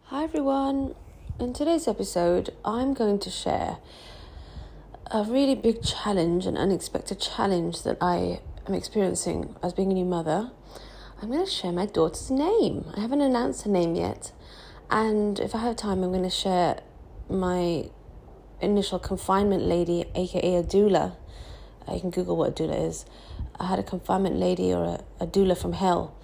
Hi everyone. In today's episode, I'm going to share a really big challenge, an unexpected challenge that I am experiencing as being a new mother. I'm going to share my daughter's name. I haven't announced her name yet. And if I have time, I'm going to share my initial confinement lady, aka a doula. You can Google what a doula is. I had a confinement lady or a doula from hell,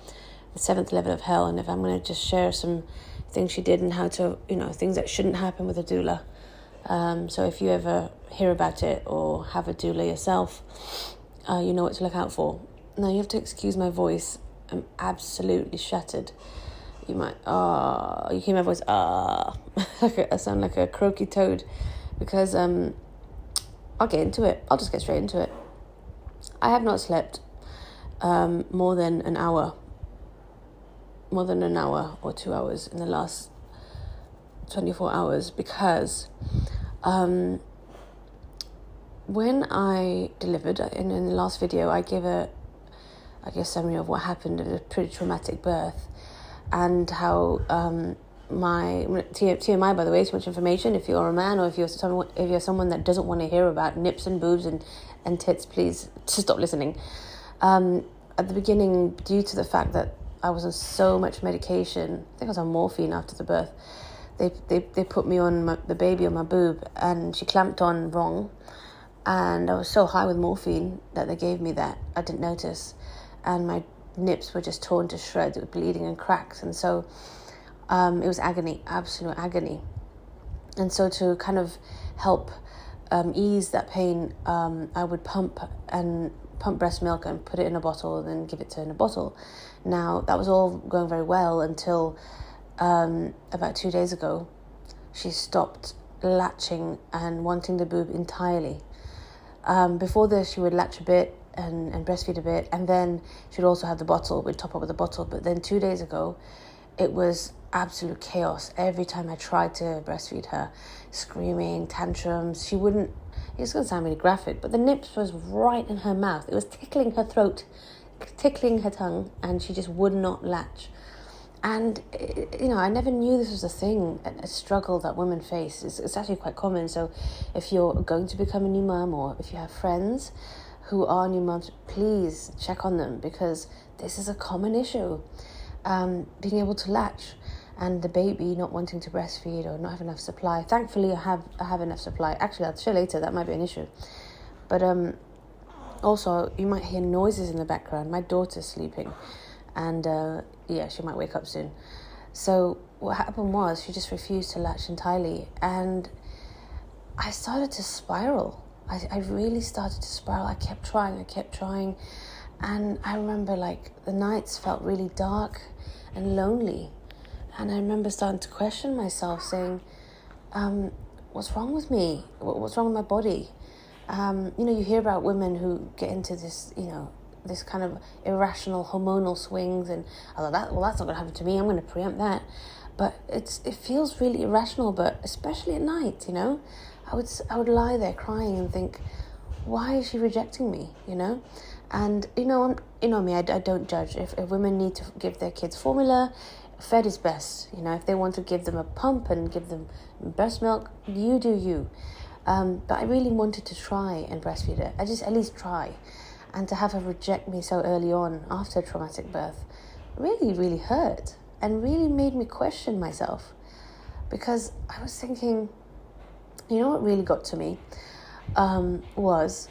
the 7th level of hell. And if I'm going to just share some things she did and how to, things that shouldn't happen with a doula. So if you ever hear about it or have a doula yourself, you know what to look out for. Now, you have to excuse my voice. I'm absolutely shattered. You might, you hear my voice, I sound like a croaky toad because I'll get into it. I'll just get straight into it. I have not slept more than an hour or 2 hours in the last 24 hours because when I delivered, in the last video, I gave a summary of what happened. It was a pretty traumatic birth and how my TMI, by the way, too much information. If you're a man or if you're someone that doesn't want to hear about nips and boobs and tits, please just stop listening. At the beginning, due to the fact that I was on so much medication, I think I was on morphine after the birth, they put me on the baby on my boob, and she clamped on wrong, and I was so high with morphine that they gave me that I didn't notice, and my nips were just torn to shreds. It was bleeding and cracked, and so it was agony, absolute agony. And so to kind of help ease that pain, I would pump breast milk and put it in a bottle and then give it to her in a bottle. Now, that was all going very well until about 2 days ago, she stopped latching and wanting the boob entirely. Before this, she would latch a bit and breastfeed a bit, and then she'd also have the bottle, we'd top up with the bottle. But then 2 days ago, it was absolute chaos. Every time I tried to breastfeed her, screaming, tantrums, she wouldn't. It's going to sound really graphic, but the nips was right in her mouth. It was tickling her throat, tickling her tongue, and she just would not latch. And, I never knew this was a thing, a struggle that women face. It's actually quite common. So if you're going to become a new mum, or if you have friends who are new mums, please check on them, because this is a common issue. Being able to latch and the baby not wanting to breastfeed or not have enough supply. Thankfully, I have enough supply. Actually, I'll share later, that might be an issue. But also, you might hear noises in the background. My daughter's sleeping, and she might wake up soon. So what happened was she just refused to latch entirely, and I started to spiral. I really started to spiral. I kept trying, and I remember the nights felt really dark and lonely. And I remember starting to question myself, saying, what's wrong with me? What's wrong with my body? You hear about women who get into this, this kind of irrational hormonal swings, and that's not going to happen to me. I'm going to preempt that. But it feels really irrational, but especially at night, I would lie there crying and think, why is she rejecting me, And, me, I don't judge. If women need to give their kids formula, fed is best. If they want to give them a pump and give them breast milk, you do you. But I really wanted to try and breastfeed her. I just at least try. And to have her reject me so early on after a traumatic birth really, really hurt and really made me question myself. Because I was thinking, what really got to me was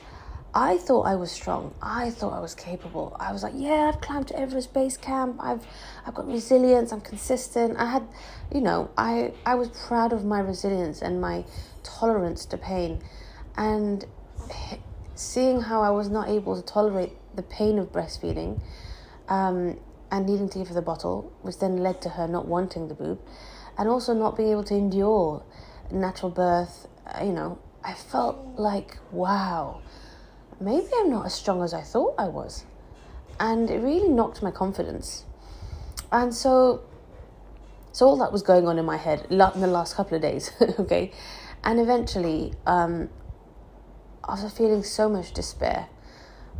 I thought I was strong. I thought I was capable. I was like, yeah, I've climbed to Everest Base Camp. I've got resilience. I'm consistent. I had, I was proud of my resilience and my tolerance to pain. And seeing how I was not able to tolerate the pain of breastfeeding and needing to give her the bottle, which then led to her not wanting the boob, and also not being able to endure natural birth, I felt like, wow, maybe I'm not as strong as I thought I was. And it really knocked my confidence. And so all that was going on in my head in the last couple of days, okay? And eventually, after feeling so much despair,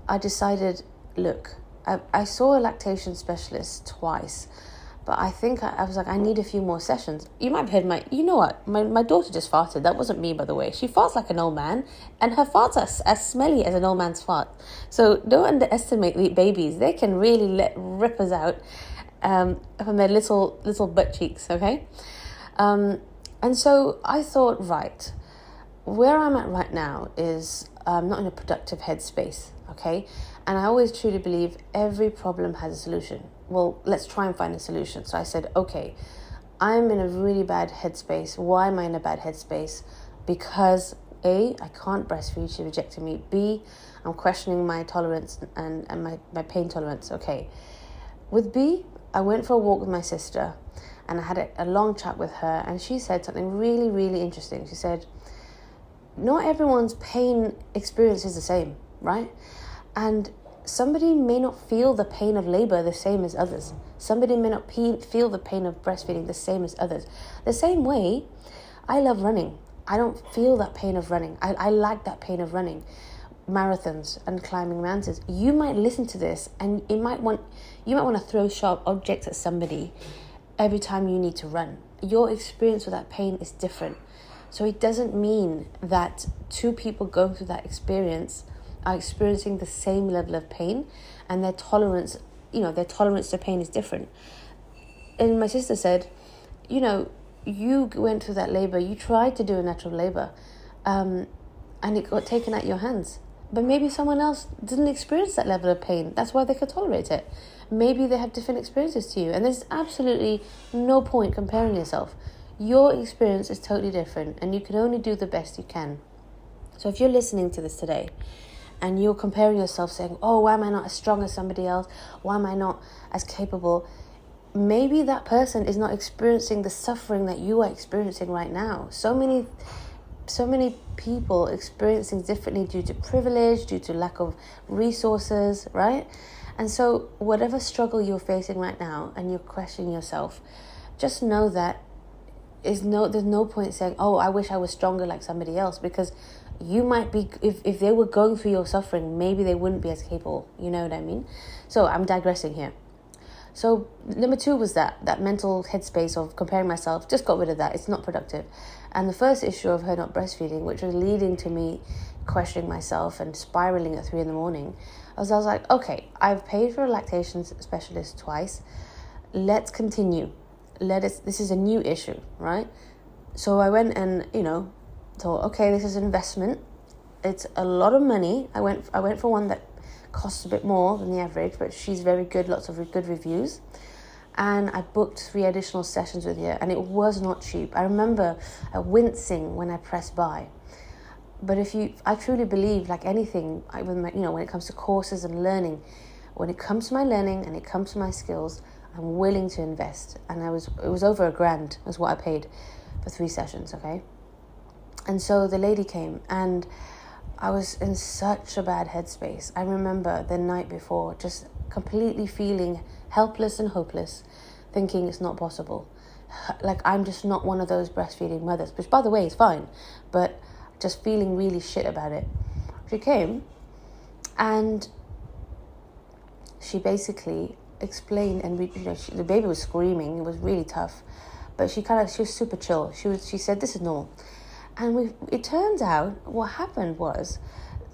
I decided, look, I saw a lactation specialist twice, But I think I was like, I need a few more sessions. You might have heard my daughter just farted. That wasn't me, by the way. She farts like an old man, and her farts are as smelly as an old man's fart. So don't underestimate the babies. They can really let rippers out from their little butt cheeks, okay? And so I thought, right, where I'm at right now is not in a productive headspace, okay? And I always truly believe every problem has a solution. Well, let's try and find a solution. So I said, okay, I'm in a really bad headspace. Why am I in a bad headspace? Because A, I can't breastfeed, she rejected me. B, I'm questioning my tolerance and my pain tolerance. Okay. With B, I went for a walk with my sister and I had a long chat with her, and she said something really, really interesting. She said, not everyone's pain experience is the same, right? And somebody may not feel the pain of labor the same as others. Somebody may not feel the pain of breastfeeding the same as others. The same way, I love running. I don't feel that pain of running. I like that pain of running. Marathons and climbing mountains. You might listen to this and you might want to throw sharp objects at somebody every time you need to run. Your experience with that pain is different. So it doesn't mean that two people going through that experience are experiencing the same level of pain, and their tolerance to pain is different. And my sister said, you went through that labor, you tried to do a natural labor, and it got taken out your hands. But maybe someone else didn't experience that level of pain. That's why they could tolerate it. Maybe they have different experiences to you. And there's absolutely no point comparing yourself. Your experience is totally different, and you can only do the best you can. So if you're listening to this today, and you're comparing yourself saying, oh, why am I not as strong as somebody else? Why am I not as capable? Maybe that person is not experiencing the suffering that you are experiencing right now. So many people experiencing differently due to privilege, due to lack of resources, right? And so whatever struggle you're facing right now and you're questioning yourself, just know that there's no point saying, oh, I wish I was stronger like somebody else, because you might be, if they were going through your suffering, maybe they wouldn't be as capable. You know what I mean? So I'm digressing here. So number 2 was that mental headspace of comparing myself. Just got rid of that. It's not productive. And the first issue of her not breastfeeding, which was leading to me questioning myself and spiraling at 3 a.m, I was like, okay, I've paid for a lactation specialist twice. Let's continue. This is a new issue, right? So I went and, thought, okay, this is an investment. It's a lot of money. I went for one that costs a bit more than the average, but she's very good, lots of good reviews. And I booked 3 additional sessions with her, and it was not cheap. I remember wincing when I pressed buy. But I truly believe, like anything, when it comes to courses and learning, when it comes to my learning and it comes to my skills, I'm willing to invest. And it was over $1,000 was what I paid for 3 sessions, okay? And so the lady came, and I was in such a bad headspace. I remember the night before just completely feeling helpless and hopeless, thinking it's not possible. Like, I'm just not one of those breastfeeding mothers, which, by the way, is fine, but just feeling really shit about it. She came, and she basically explained, and the baby was screaming. It was really tough, but she was super chill. She said, this is normal. And it turns out what happened was,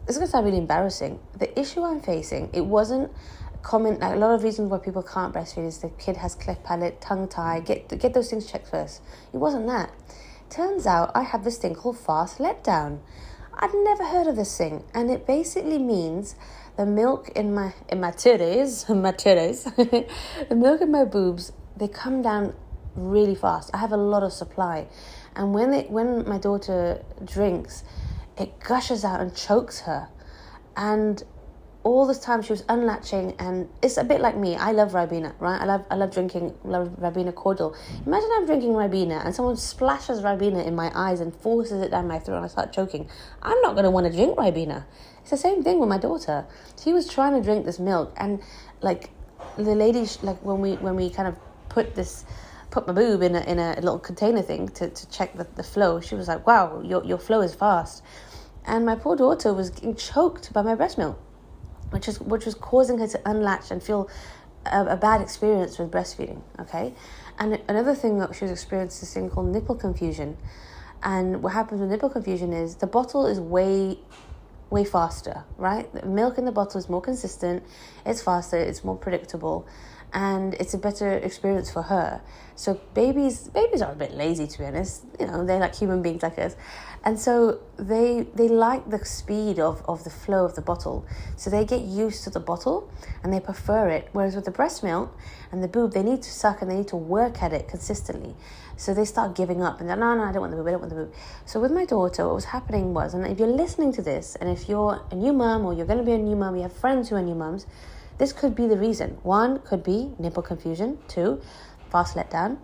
it's going to sound really embarrassing, the issue I'm facing, it wasn't common. Like, a lot of reasons why people can't breastfeed is the kid has cleft palate, tongue tie, get those things checked first. It wasn't that. Turns out I have this thing called fast letdown. I'd never heard of this thing, and it basically means the milk in my titties, the milk in my boobs, they come down really fast. I have a lot of supply. And when my daughter drinks, it gushes out and chokes her. And all this time she was unlatching, and it's a bit like me. I love Ribena, right? I love drinking Ribena cordial. Imagine I'm drinking Ribena and someone splashes Ribena in my eyes and forces it down my throat and I start choking. I'm not going to want to drink Ribena. It's the same thing with my daughter. She was trying to drink this milk, and like the lady, like when we kind of put my boob in a little container thing to check the flow, she was like, wow, your flow is fast. And my poor daughter was getting choked by my breast milk, which was causing her to unlatch and feel a bad experience with breastfeeding, okay? And another thing that she was experiencing is this thing called nipple confusion. And what happens with nipple confusion is the bottle is way faster, right? The milk in the bottle is more consistent, it's faster, it's more predictable, and it's a better experience for her. So babies are a bit lazy, to be honest. They're like human beings like us. And so they like the speed of the flow of the bottle. So they get used to the bottle and they prefer it. Whereas with the breast milk and the boob, they need to suck and they need to work at it consistently. So they start giving up and they're, no, I don't want the boob, I don't want the boob. So with my daughter, what was happening was, and if you're listening to this, and if you're a new mum or you're going to be a new mum, you have friends who are new mums, this could be the reason. 1 could be nipple confusion. 2, fast letdown.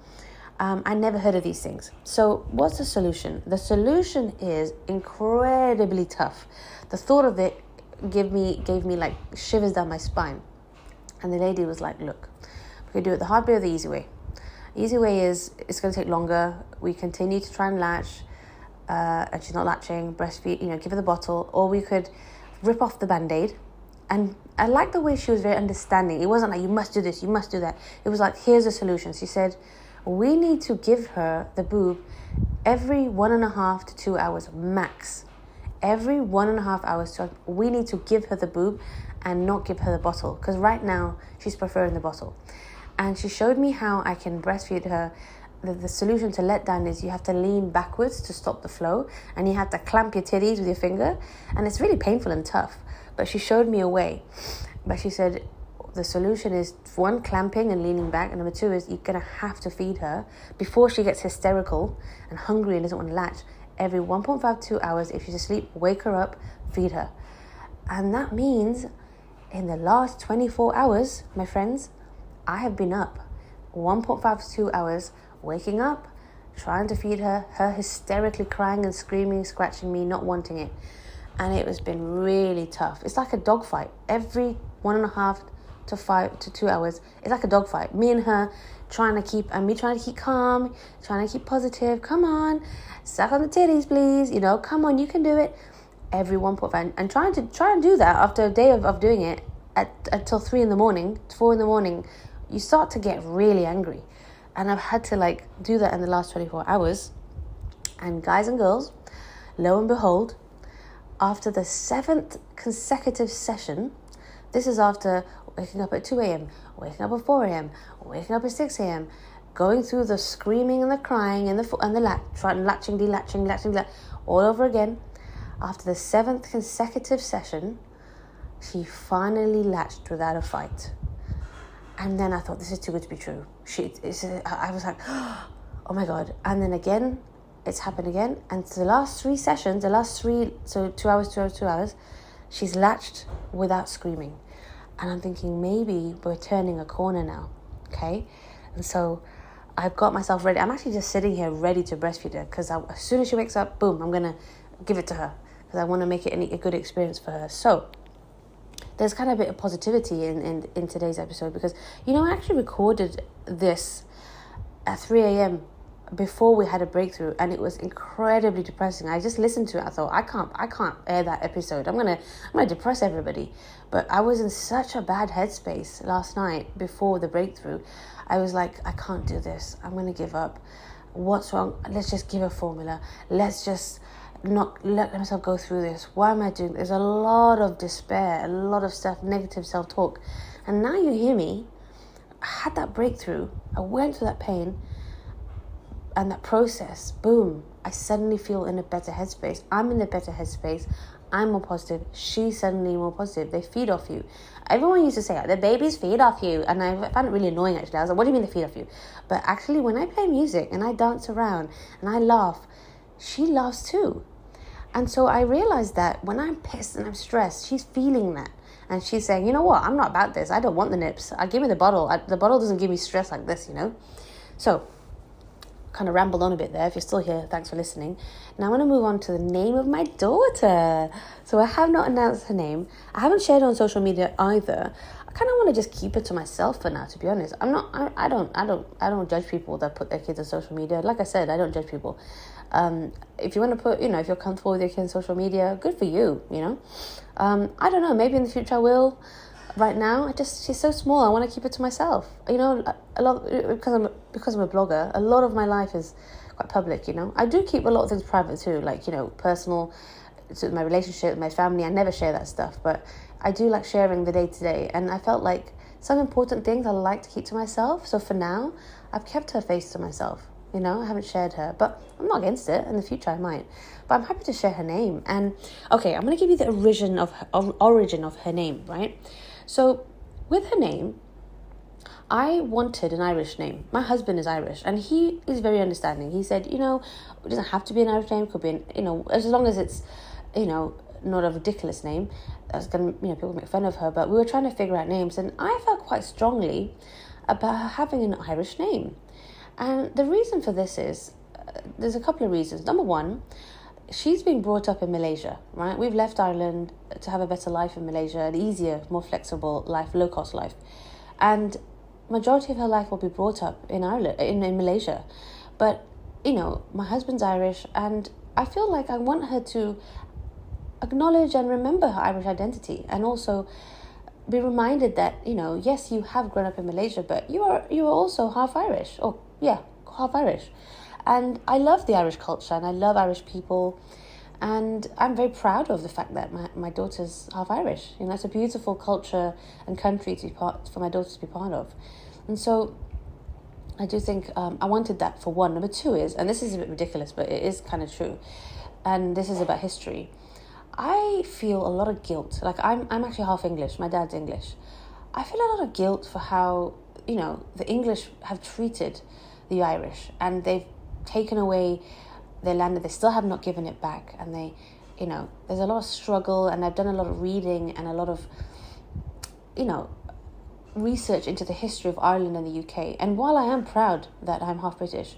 I never heard of these things. So what's the solution? The solution is incredibly tough. The thought of it gave me like shivers down my spine. And the lady was like, look, we can do it the hard way or the easy way. Easy way is it's going to take longer. We continue to try and latch, and she's not latching, breastfeed, give her the bottle, or we could rip off the Band-Aid. And I like the way she was very understanding. It wasn't like, you must do this, you must do that. It was like, here's a solution. She said, we need to give her the boob every 1.5 to 2 hours max. Every 1.5 hours, we need to give her the boob and not give her the bottle. Because right now, she's preferring the bottle. And she showed me how I can breastfeed her. The solution to let down is you have to lean backwards to stop the flow. And you have to clamp your titties with your finger. And it's really painful and tough. But she showed me a way. But she said the solution is, 1, clamping and leaning back. And number 2 is you're going to have to feed her before she gets hysterical and hungry and doesn't want to latch. Every 1.5 to 2 hours, if she's asleep, wake her up, feed her. And that means in the last 24 hours, my friends, I have been up 1.5 to 2 hours, waking up, trying to feed her, her hysterically crying and screaming, scratching me, not wanting it. And it has been really tough. It's like a dogfight. Every 1.5 to 2 hours, it's like a dogfight. Me and her trying to keep calm, trying to keep positive. Come on, suck on the titties, please. Come on, you can do it. Every 1.5, and try and do that after a day of doing it until 3 in the morning, 4 in the morning. You start to get really angry. And I've had to do that in the last 24 hours. And guys and girls, lo and behold, after the 7th consecutive session, this is after waking up at 2 a.m., waking up at 4 a.m., waking up at 6 a.m., going through the screaming and the crying and the latching, delatching, all over again. After the 7th consecutive session, she finally latched without a fight. And then I thought, this is too good to be true. I was like, oh my God. And then again, it's happened again. And the last 3 sessions, so 2 hours, 2 hours, 2 hours, she's latched without screaming. And I'm thinking, maybe we're turning a corner now, okay? And so I've got myself ready. I'm actually just sitting here ready to breastfeed her because as soon as she wakes up, boom, I'm going to give it to her because I want to make it a good experience for her. So there's kind of a bit of positivity in today's episode because, I actually recorded this at 3 a.m. before we had a breakthrough, and it was incredibly depressing. I just listened to it. I thought, I can't air that episode. I'm gonna depress everybody. But I was in such a bad headspace last night before the breakthrough. I was like, I can't do this. I'm gonna give up. What's wrong? Let's just give a formula. Let's just not let myself go through this. Why am I doing this? There's a lot of despair, a lot of negative self-talk. And now you hear me. I had that breakthrough. I went through that pain and that process. Boom. I suddenly feel in a better headspace. I'm in a better headspace. I'm more positive. She's suddenly more positive. They feed off you. Everyone used to say, the babies feed off you. And I found it really annoying, actually. I was like, what do you mean they feed off you? But actually, when I play music and I dance around and I laugh, she laughs too. And so I realized that when I'm pissed and I'm stressed, she's feeling that. And she's saying, you know what? I'm not about this. I don't want the nips. Give me the bottle. The bottle doesn't give me stress like this, So, kind of rambled on a bit there. If you're still here, thanks for listening. Now I want to move on to the name of my daughter. So I have not announced her name. I haven't shared it on social media either. I kind of want to just keep it to myself for now, to be honest. I don't judge people that put their kids on social media. Like I said, I don't judge people. If you want to put, if you're comfortable with your kids on social media, good for you, I don't know, maybe in the future I will. right now, she's so small. I want to keep it to myself. You know, a lot because I'm a blogger. A lot of my life is quite public. You know, I do keep a lot of things private too, like, you know, personal, to my relationship, my family. I never share that stuff, but I do like sharing the day to day. And I felt like some important things I like to keep to myself. So for now, I've kept her face to myself. You know, I haven't shared her, but I'm not against it. In the future, I might. But I'm happy to share her name. And okay, I'm going to give you the origin of her name, right? So with her name, I wanted an Irish name. My husband is Irish, and he is very understanding. He said, you know, it doesn't have to be an Irish name. It could be, you know, as long as it's, you know, not a ridiculous name. That's going to, you know, people make fun of her. But we were trying to figure out names, and I felt quite strongly about her having an Irish name. And the reason for this is, there's a couple of reasons. Number one, she's been brought up in Malaysia, right? We've left Ireland to have a better life in Malaysia, an easier, more flexible life, low-cost life. And majority of her life will be brought up in Ireland, in Malaysia. But, you know, my husband's Irish, and I feel like I want her to acknowledge and remember her Irish identity, and also be reminded that, you know, yes, you have grown up in Malaysia, but you are also half Irish. Oh, yeah, half Irish. And I love the Irish culture, and I love Irish people, and I'm very proud of the fact that my daughter's half Irish. You know, it's a beautiful culture and country for my daughter to be part of. And so I do think I wanted that for one. Number two is, and this is a bit ridiculous, but it is kind of true, and this is about history. I feel a lot of guilt. Like, I'm actually half English. My dad's English. I feel a lot of guilt for how, you know, the English have treated the Irish, and they've taken away their land, and they still have not given it back. And they, you know, there's a lot of struggle, and I've done a lot of reading and a lot of, you know, research into the history of Ireland and the UK. And while I am proud that I'm half British,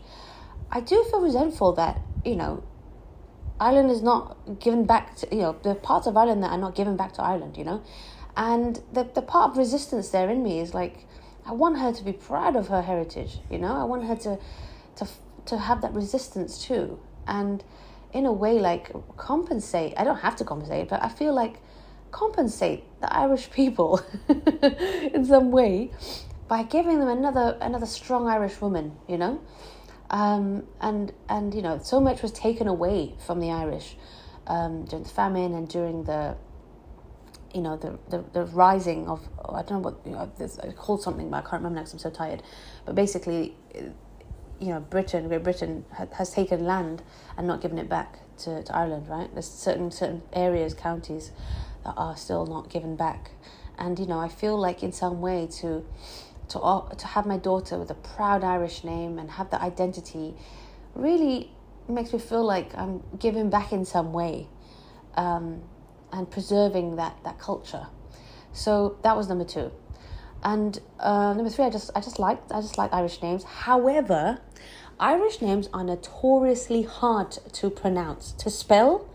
I do feel resentful that, you know, Ireland is not given back to, you know, the parts of Ireland that are not given back to Ireland, you know. And the part of resistance there in me is like, I want her to be proud of her heritage, you know. I want her to have that resistance too, and in a way, like, compensate. I don't have to compensate, but I feel like compensate the Irish people in some way by giving them another strong Irish woman, you know. And you know, so much was taken away from the Irish during the famine and during the, you know, the rising of, I don't know what, you know, it's called something, but I can't remember now because I'm so tired. But basically, you know, Great Britain has taken land and not given it back to Ireland, right? There's certain areas, counties that are still not given back. And, you know, I feel like in some way to have my daughter with a proud Irish name and have that identity really makes me feel like I'm giving back in some way, and preserving that culture. So that was number two. And number three, I just like Irish names. However, Irish names are notoriously hard to pronounce, to spell.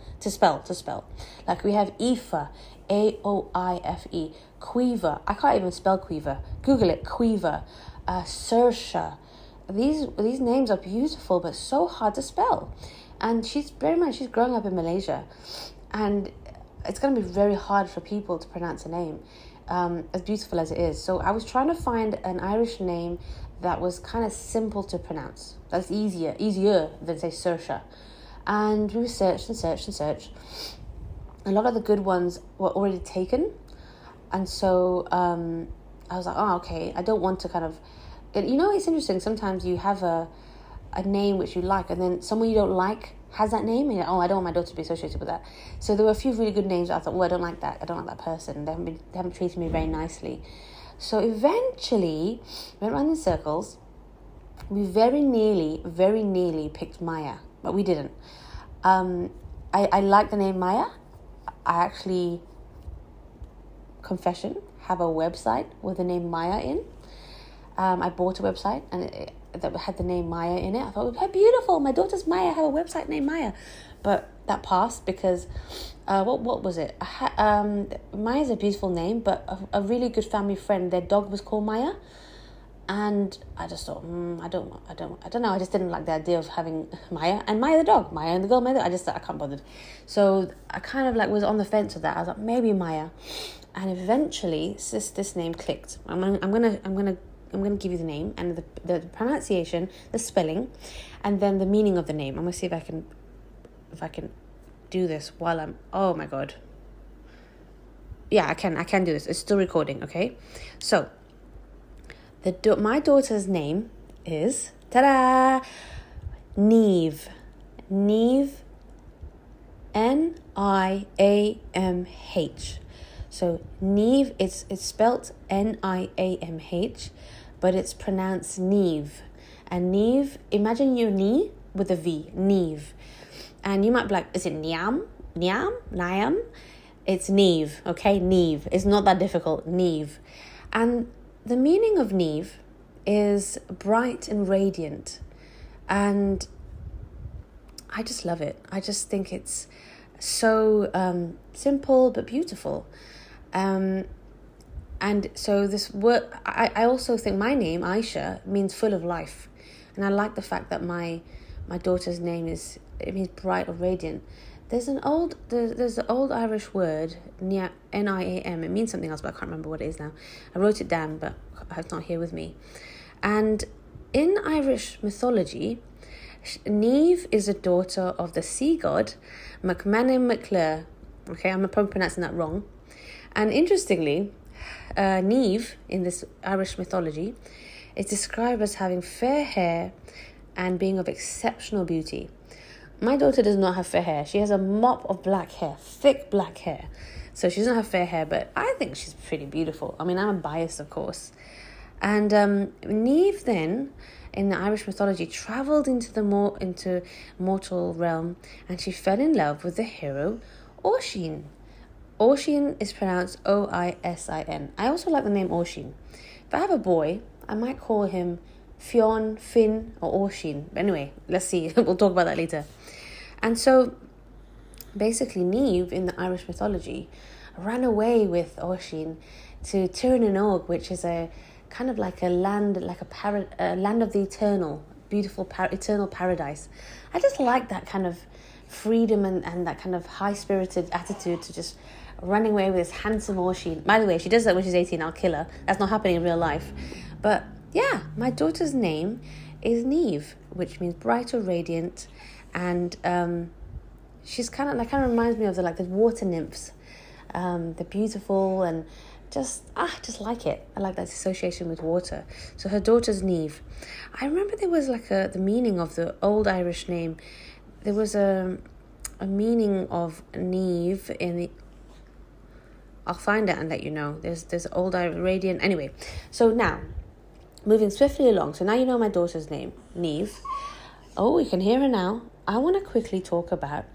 Like we have Aoife, Aoife, Caoimhe. I can't even spell Caoimhe. Google it, Caoimhe. Saoirse. These names are beautiful, but so hard to spell. And she's growing up in Malaysia, and it's going to be very hard for people to pronounce a name, as beautiful as it is. So I was trying to find an Irish name that was kind of simple to pronounce. That's easier than, say, Saoirse. And we searched. A lot of the good ones were already taken. And so I was like, oh, okay, I don't want to kind of... You know, it's interesting. Sometimes you have a name which you like, and then someone you don't like has that name, and you're like, oh, I don't want my daughter to be associated with that. So there were a few really good names. I thought, oh, I don't like that person. They haven't treated me very nicely. So eventually, we went around in circles. We very nearly picked Maya, but we didn't. I like the name Maya. I actually, confession, have a website with the name Maya in. I bought a website and that had the name Maya in it. I thought, how beautiful, my daughter's Maya, I have a website named Maya. But that passed because, what was it? Maya's a beautiful name, but a really good family friend, their dog was called Maya. And I just thought, I don't know. I just didn't like the idea of having Maya and Maya the dog, Maya and the girl, Maya. I just thought I can't bother. So I kind of like was on the fence with that. I was like, maybe Maya. and eventually this name clicked. I'm gonna give you the name and the pronunciation, the spelling, and then the meaning of the name. I'm gonna see if I can do this while I'm. Oh my god. Yeah, I can do this. It's still recording. Okay, so my daughter's name is Niamh. Niamh. Niamh. So Niamh, it's spelt Niamh, but it's pronounced Niamh. And Niamh, imagine your knee with a V, Niamh. And you might be like, is it Niam? It's Niamh, okay? Niamh. It's not that difficult, Niamh. And the meaning of Niamh is bright and radiant. And I just love it. I just think it's so simple but beautiful. And so this word, I also think my name, Aisha, means full of life. And I like the fact that my daughter's name it means bright or radiant. There's an old Irish word, Niam. It means something else, but I can't remember what it is now. I wrote it down, but it's not here with me. And in Irish mythology, Niamh is a daughter of the sea god MacMannan MacLir. Okay, I'm probably pronouncing that wrong. And interestingly, Niamh in this Irish mythology is described as having fair hair and being of exceptional beauty. My daughter does not have fair hair. She has a mop of black hair, thick black hair. So she doesn't have fair hair, but I think she's pretty beautiful. I mean, I'm biased, of course. And Niamh then, in the Irish mythology, travelled into mortal realm, and she fell in love with the hero Oisin. Oisin is pronounced Oisin. I also like the name Oisin. If I have a boy, I might call him Fionn, Finn, or Oisin. But anyway, let's see. We'll talk about that later. And so, basically, Niamh in the Irish mythology ran away with Oisin to Tir na Nog, which is a kind of like a land, like a land of the eternal, beautiful eternal paradise. I just like that kind of freedom and that kind of high-spirited attitude to just running away with this handsome Oisin. By the way, if she does that when she's 18, I'll kill her. That's not happening in real life. But yeah, my daughter's name is Niamh, which means bright or radiant, and she's kind of reminds me of the water nymphs, the beautiful and just like it. I like that association with water. So her daughter's Niamh. I remember there was the meaning of the old Irish name. There was a meaning of Niamh in the. I'll find it and let you know. There's old Irish radiant. Anyway, so now moving swiftly along. So now you know my daughter's name, Niamh. Oh, you can hear her now. I want to quickly talk about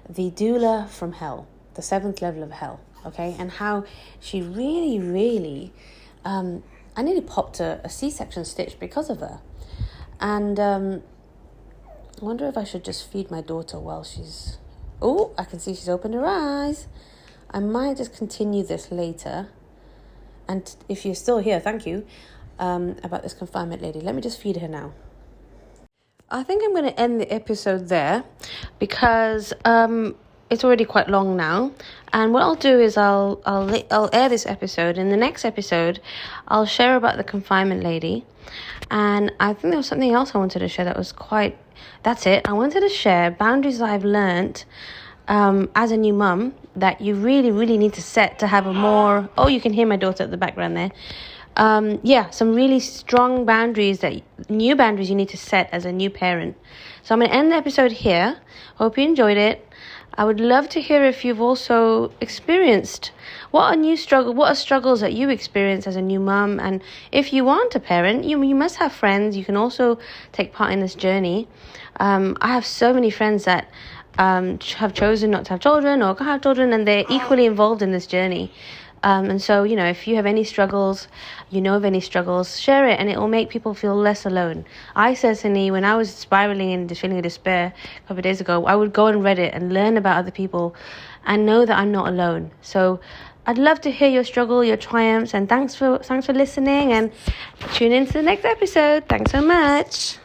the doula from hell, the 7th level of hell. Okay, and how she really, really, I nearly popped a C-section stitch because of her. And I wonder if I should just feed my daughter while she's. Oh, I can see she's opened her eyes. I might just continue this later. And if you're still here, thank you, about this confinement lady. Let me just feed her now. I think I'm going to end the episode there because it's already quite long now. And what I'll do is I'll air this episode. In the next episode, I'll share about the confinement lady. And I think there was something else I wanted to share that was that's it. I wanted to share boundaries that I've learnt as a new mum that you really, really need to set to have a more... Oh, you can hear my daughter at the background there. Some really strong new boundaries you need to set as a new parent. So I'm going to end the episode here. Hope you enjoyed it. I would love to hear if you've also experienced what are struggles that you experience as a new mum. And if you aren't a parent, you must have friends. You can also take part in this journey. I have so many friends that have chosen not to have children or have children, and they're equally involved in this journey. And so, if you have any struggles, of any struggles, share it, and it will make people feel less alone. I certainly, when I was spiraling and feeling of despair a couple of days ago, I would go on Reddit and learn about other people and know that I'm not alone. So I'd love to hear your struggle, your triumphs, and thanks for listening, and tune in to the next episode. Thanks so much.